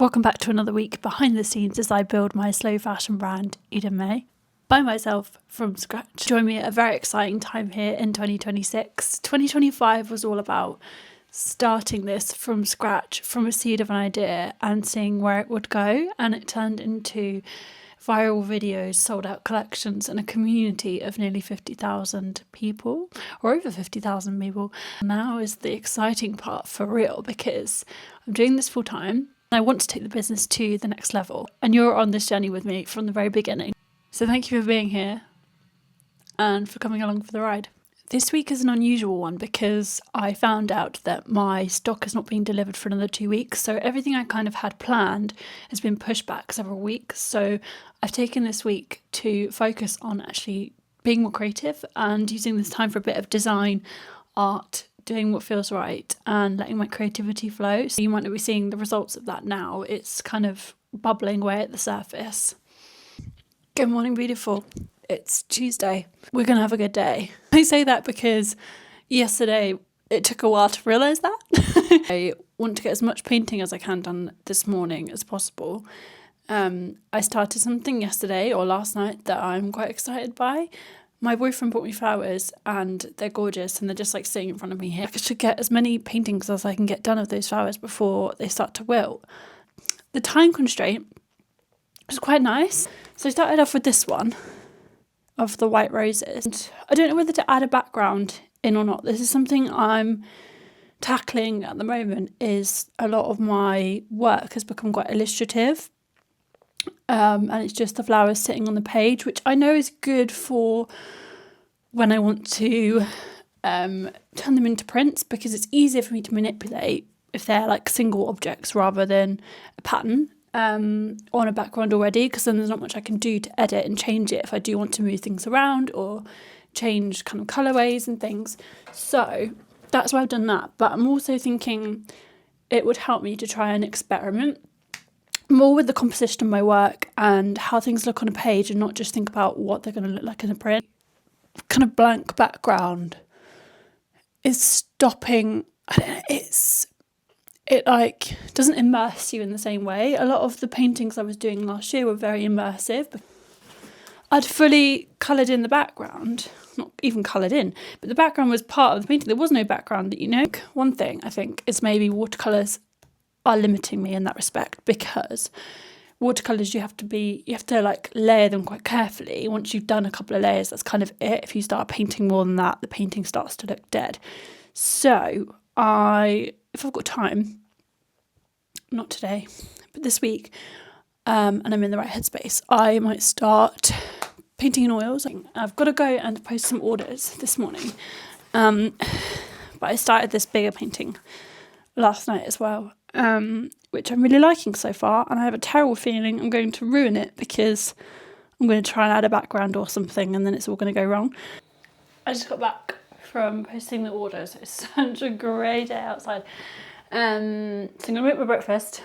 Welcome back to another week behind the scenes as I build my slow fashion brand, Eden May, by myself from scratch. Join me at a very exciting time here in 2026. 2025 was all about starting this from scratch, from a seed of an idea and seeing where it would go, and it turned into viral videos, sold out collections, and a community of nearly 50,000 people, or over 50,000 people. Now is the exciting part for real, because I'm doing this full time. I want to take the business to the next level, and you're on this journey with me from the very beginning. So thank you for being here and for coming along for the ride. This week is an unusual one because I found out that my stock is not being delivered for another 2 weeks. So everything I kind of had planned has been pushed back several weeks. So I've taken this week to focus on actually being more creative and using this time for a bit of design, art, doing what feels right and letting my creativity flow. So you might not be seeing the results of that now. It's kind of bubbling away at the surface. Good morning, beautiful. It's Tuesday. We're going to have a good day. I say that because yesterday it took a while to realise that. I want to get as much painting as I can done this morning as possible. I started something yesterday or last night that I'm quite excited by. My boyfriend bought me flowers and they're gorgeous and they're just like sitting in front of me here. I should get as many paintings as I can get done of those flowers before they start to wilt. The time constraint was quite nice. So I started off with this one of the white roses. And I don't know whether to add a background in or not. This is something I'm tackling at the moment. Is a lot of my work has become quite illustrative. And it's just the flowers sitting on the page, which I know is good for when I want to turn them into prints, because it's easier for me to manipulate if they're like single objects rather than a pattern on a background already, because then there's not much I can do to edit and change it if I do want to move things around or change kind of colourways and things. So that's why I've done that. But I'm also thinking it would help me to try and experiment more with the composition of my work and how things look on a page, and not just think about what they're going to look like in a print. Kind of blank background is stopping. I don't know, it like doesn't immerse you in the same way. A lot of the paintings I was doing last year were very immersive. I'd fully coloured in the background, not even coloured in, but the background was part of the painting. There was no background, One thing I think is maybe watercolours are limiting me in that respect, because watercolours you have to like layer them quite carefully. Once you've done a couple of layers, that's kind of it. If you start painting more than that, the painting starts to look dead. So if I've got time, not today, but this week, and I'm in the right headspace, I might start painting in oils. I've got to go and post some orders this morning, but I started this bigger painting last night as well, which I'm really liking so far, and I have a terrible feeling I'm going to ruin it because I'm going to try and add a background or something and then it's all going to go wrong. I just got back from posting the orders. It's such a great day outside. So I'm going to make my breakfast,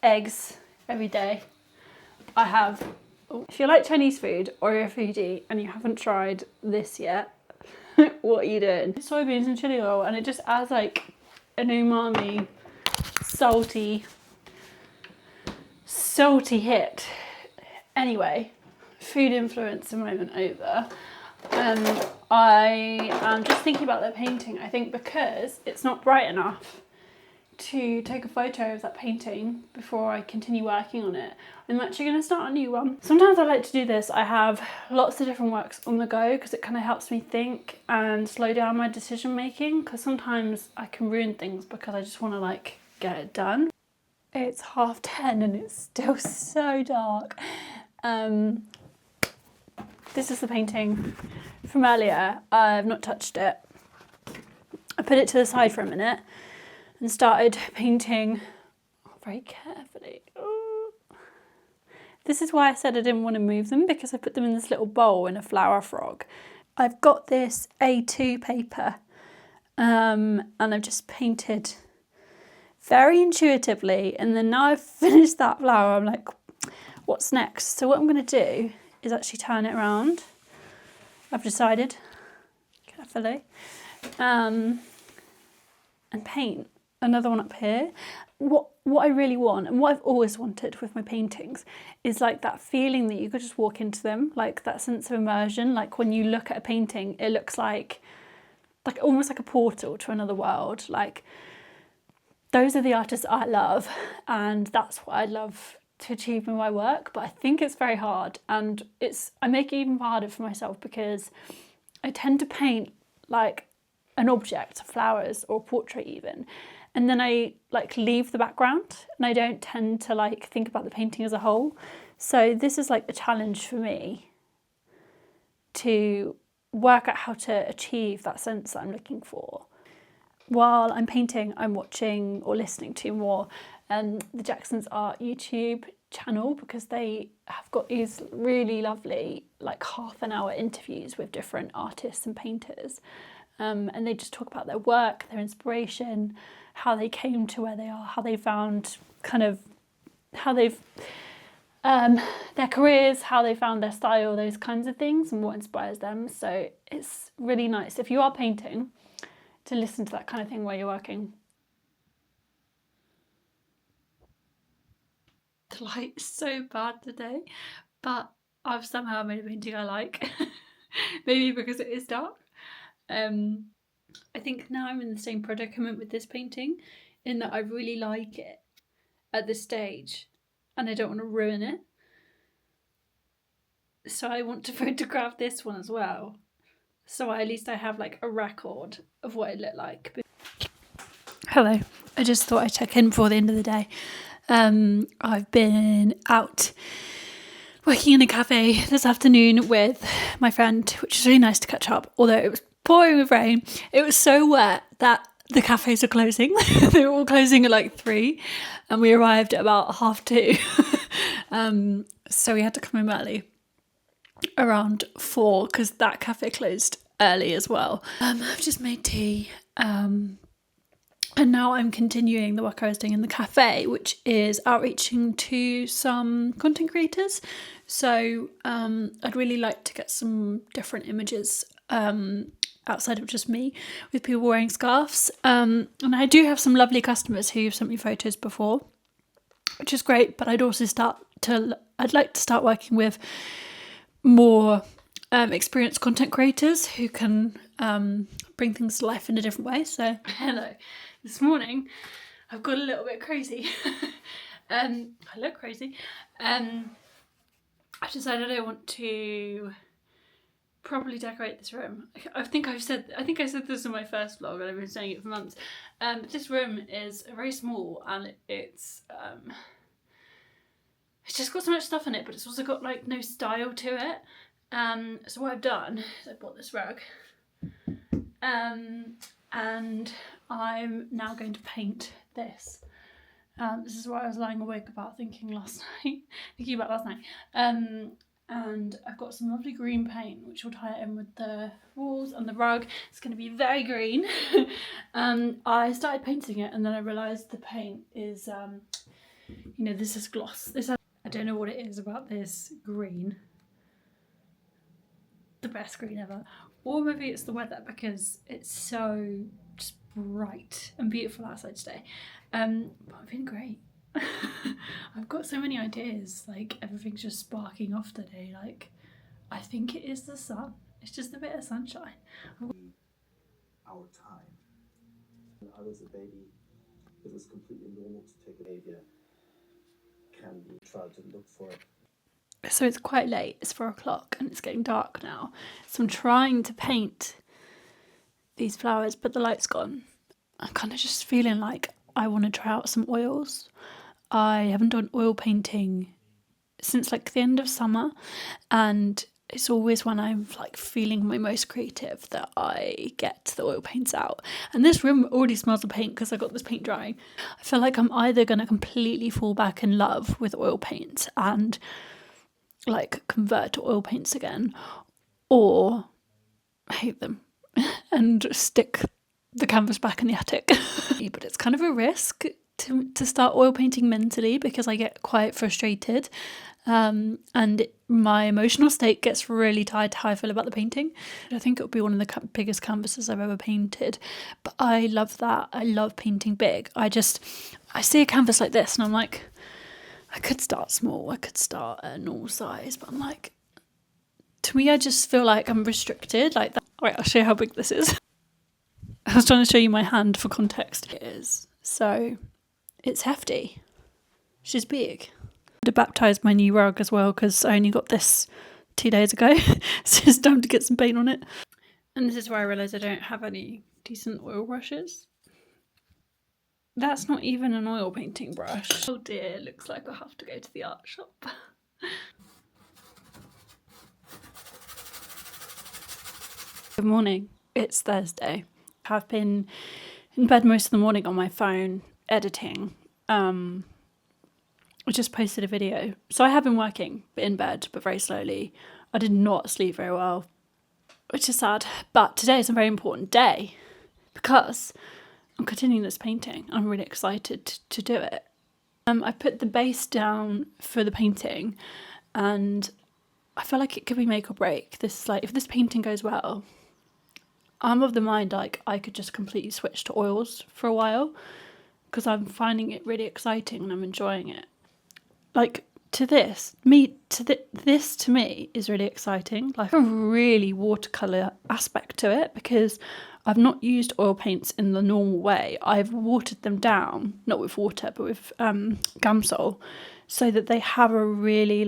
eggs every day. I have, if you like Chinese food or you're a foodie and you haven't tried this yet, what are you doing? Soybeans and chili oil, and it just adds like an umami, salty hit. Anyway, food influencer moment over. I am just thinking about that painting. I think because it's not bright enough to take a photo of that painting before I continue working on it, I'm actually going to start a new one. Sometimes I like to do this. I have lots of different works on the go because it kind of helps me think and slow down my decision making, because sometimes I can ruin things because I just want to like get it done. It's 10:30 and it's still so dark. This is the painting from earlier. I've not touched it. I put it to the side for a minute and started painting very carefully. Ooh. This is why I said I didn't want to move them, because I put them in this little bowl in a flower frog. I've got this A2 paper and I've just painted very intuitively, and then now I've finished that flower, I'm like, what's next? So what I'm going to do is actually turn it around. I've decided, carefully, and paint another one up here. what I really want, and what I've always wanted with my paintings, is like that feeling that you could just walk into them, like that sense of immersion. Like when you look at a painting, it looks like almost like a portal to another world. Like those are the artists I love, and that's what I love to achieve in my work. But I think it's very hard, and I make it even harder for myself because I tend to paint like an object, flowers or a portrait even, and then I like leave the background and I don't tend to like think about the painting as a whole. So this is like a challenge for me to work out how to achieve that sense that I'm looking for. While I'm painting, I'm watching or listening to more the Jackson's Art YouTube channel, because they have got these really lovely like half-an-hour interviews with different artists and painters, and they just talk about their work, their inspiration, how they came to where they are, how they found their careers, how they found their style, those kinds of things, and what inspires them. So it's really nice if you are painting to listen to that kind of thing while you're working. The light is so bad today, but I've somehow made a painting I like. Maybe because it is dark. I think now I'm in the same predicament with this painting, in that I really like it at this stage and I don't want to ruin it. So I want to photograph this one as well, so at least I have like a record of what it looked like. Hello, I just thought I'd check in before the end of the day. I've been out working in a cafe this afternoon with my friend, which is really nice to catch up, although it was pouring with rain. It was so wet that the cafes are closing. They were all closing at like 3 and we arrived at about 2:30. So we had to come home early around 4 because that cafe closed early as well. I've just made tea, and now I'm continuing the work I was doing in the cafe, which is outreaching to some content creators. So I'd really like to get some different images outside of just me, with people wearing scarves. And I do have some lovely customers who've sent me photos before, which is great. But I'd like to start working with more experienced content creators who can bring things to life in a different way. So hello. This morning I've got a little bit crazy. I look crazy. I've decided I want to properly decorate this room. I think I said this in my first vlog, and I've been saying it for months. But this room is very small, and it's just got so much stuff in it, but it's also got like no style to it. So what I've done is I bought this rug, and I'm now going to paint this. This is what I was lying awake about thinking about last night. And I've got some lovely green paint, which will tie it in with the walls and the rug. It's going to be very green. I started painting it, and then I realised the paint is, this is gloss. I don't know what it is about this green. The best green ever. Or maybe it's the weather, because it's so just bright and beautiful outside today. But I'm feeling great. I've got so many ideas, like everything's just sparking off today. Like, I think it is the sun. It's just a bit of sunshine. Our time. When I was a baby, it was completely normal to take behavior. Can we try to look for it? So it's quite late, it's 4 o'clock and it's getting dark now. So I'm trying to paint these flowers, but the light's gone. I'm kind of just feeling like I want to try out some oils. I haven't done oil painting since like the end of summer, and it's always when I'm like feeling my most creative that I get the oil paints out. And this room already smells of paint because I got this paint drying. I feel like I'm either going to completely fall back in love with oil paints and like convert to oil paints again, or hate them and stick the canvas back in the attic. But it's kind of a risk. to start oil painting mentally because I get quite frustrated. And my emotional state gets really tied to how I feel about the painting. I think it'll be one of the biggest canvases I've ever painted, but I love that. I love painting big. I see a canvas like this and I'm like, I could start small, I could start at a normal size, but I'm like, to me, I just feel like I'm restricted like that. All right, I'll show you how big this is. I was trying to show you my hand for context. It is. So it's hefty. She's big. To baptise my new rug as well because I only got this 2 days ago, so it's time to get some paint on it. And this is where I realise I don't have any decent oil brushes. That's not even an oil painting brush. Oh dear, looks like I'll have to go to the art shop. Good morning, it's Thursday. I've been in bed most of the morning on my phone editing. I just posted a video. So I have been working, but in bed, but very slowly. I did not sleep very well, which is sad. But today is a very important day because I'm continuing this painting. I'm really excited to do it. I put the base down for the painting and I feel like it could be make or break. This is like, if this painting goes well, I'm of the mind like I could just completely switch to oils for a while because I'm finding it really exciting and I'm enjoying it. Like this to me is really exciting. Like a really watercolour aspect to it because I've not used oil paints in the normal way. I've watered them down, not with water, but with Gamsol, so that they have a really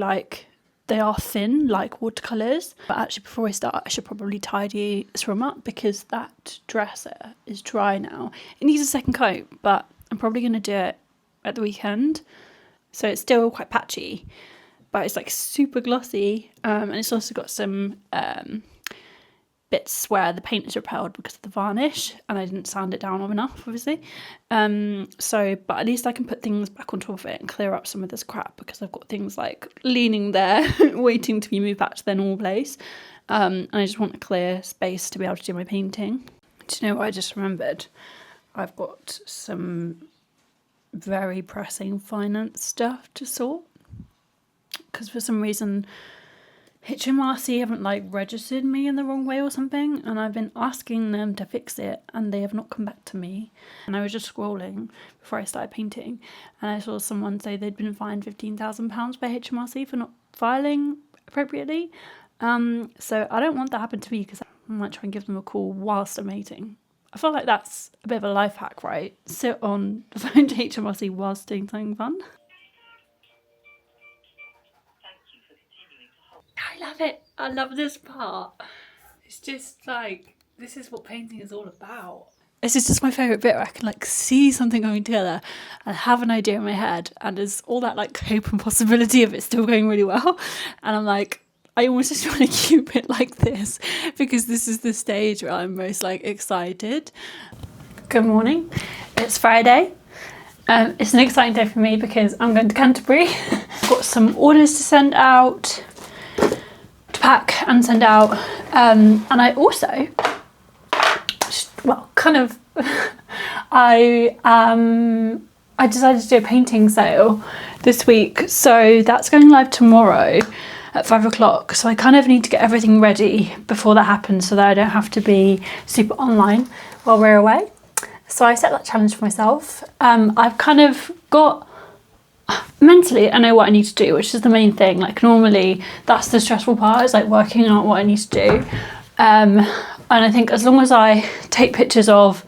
they are thin like watercolours. But actually before I start, I should probably tidy this room up because that dresser is dry now. It needs a second coat, but I'm probably going to do it at the weekend. So it's still quite patchy, but it's like super glossy. And it's also got some bits where the paint is repelled because of the varnish and I didn't sand it down enough, obviously. But at least I can put things back on top of it and clear up some of this crap because I've got things like leaning there waiting to be moved back to their normal place. And I just want a clear space to be able to do my painting. Do you know what I just remembered? I've got some very pressing finance stuff to sort because for some reason HMRC haven't registered me in the wrong way or something, and I've been asking them to fix it and they have not come back to me. And I was just scrolling before I started painting and I saw someone say they'd been fined £15,000 by HMRC for not filing appropriately. So I don't want that to happen to me because I might try and give them a call whilst I'm painting. I feel like that's a bit of a life hack, right? Sit on the phone to HMRC whilst doing something fun. I love it. I love this part. It's just like, this is what painting is all about. This is just my favourite bit where I can see something going together and have an idea in my head and there's all that hope and possibility of it still going really well. And I'm like, I almost just want to keep it like this because this is the stage where I'm most excited. Good morning. It's Friday. It's an exciting day for me because I'm going to Canterbury. I've got some orders to send out, to pack and send out. And I also, I decided to do a painting sale this week. So that's going live tomorrow at 5 o'clock. So I kind of need to get everything ready before that happens so that I don't have to be super online while we're away. So I set that challenge for myself. I've kind of got, mentally, I know what I need to do, which is the main thing. Normally that's the stressful part, is working out what I need to do. And I think as long as I take pictures of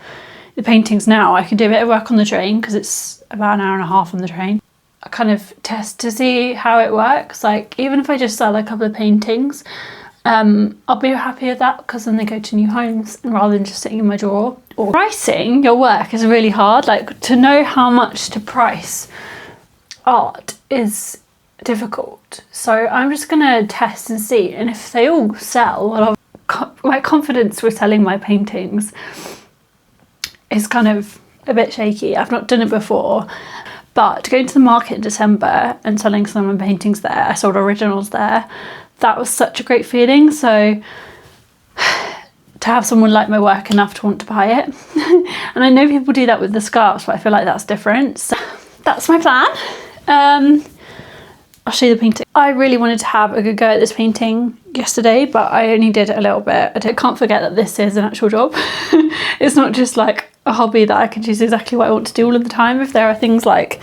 the paintings now, I can do a bit of work on the train because it's about an hour and a half on the train. I kind of test to see how it works. Even if I just sell a couple of paintings, I'll be happy with that because then they go to new homes rather than just sitting in my drawer. Or pricing your work is really hard. To know how much to price art is difficult. So I'm just gonna test and see, and if they all sell, my confidence with selling my paintings is kind of a bit shaky. I've not done it before. But going to the market in December and selling some of my paintings there, I sold originals there, that was such a great feeling. So to have someone like my work enough to want to buy it. And I know people do that with the scarves, but I feel like that's different. So that's my plan. I'll show you the painting. I really wanted to have a good go at this painting yesterday, but I only did it a little bit. I can't forget that this is an actual job. It's not just like a hobby that I can choose exactly what I want to do all of the time. If there are things like,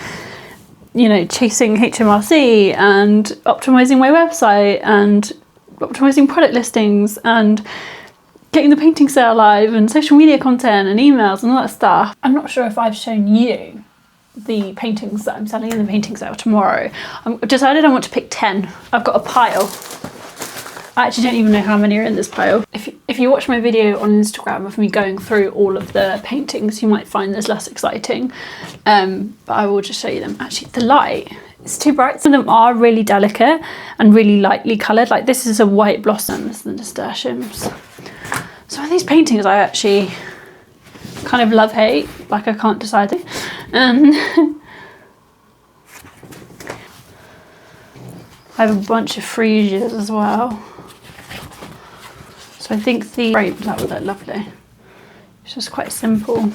you know, chasing HMRC and optimizing my website and optimizing product listings and getting the painting sale live and social media content and emails and all that stuff. I'm not sure if I've shown you the paintings that I'm selling in the painting sale tomorrow. I've decided I want to pick 10. I've got a pile. I actually don't even know how many are in this pile. If you watch my video on Instagram of me going through all of the paintings, you might find this less exciting, but I will just show you them. Actually, the light is too bright. Some of them are really delicate and really lightly coloured. Like this is a white blossom, this is the nasturtiums. Some of these paintings I actually kind of love-hate, like I can't decide. I have a bunch of freesias as well. So I think the frames, that would look lovely. It's just quite simple.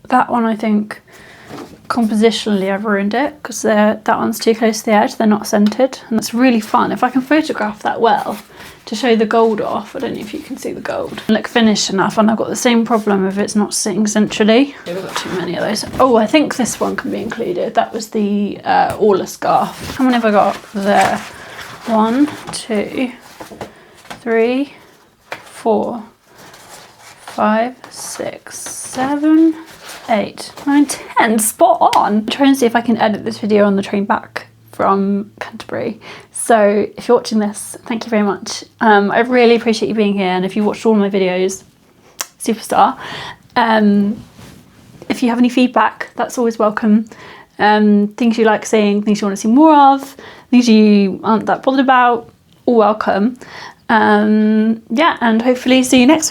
That one, I think, compositionally I've ruined it because that one's too close to the edge, they're not centered, and it's really fun. If I can photograph that well to show the gold off, I don't know if you can see the gold. Look finished enough, and I've got the same problem if it's not sitting centrally. I've got too many of those. Oh, I think this one can be included. That was the Orla scarf. How many have I got there? 1, 2, 3, 4, 5, 6, 7, 8, 9, 10, spot on. I'm trying to see if I can edit this video on the train back from Canterbury. So if you're watching this, thank you very much. I really appreciate you being here, and if you watched all my videos, superstar. If you have any feedback, that's always welcome. Things you like seeing, things you want to see more of, things you aren't that bothered about, all welcome. Yeah, and hopefully see you next week.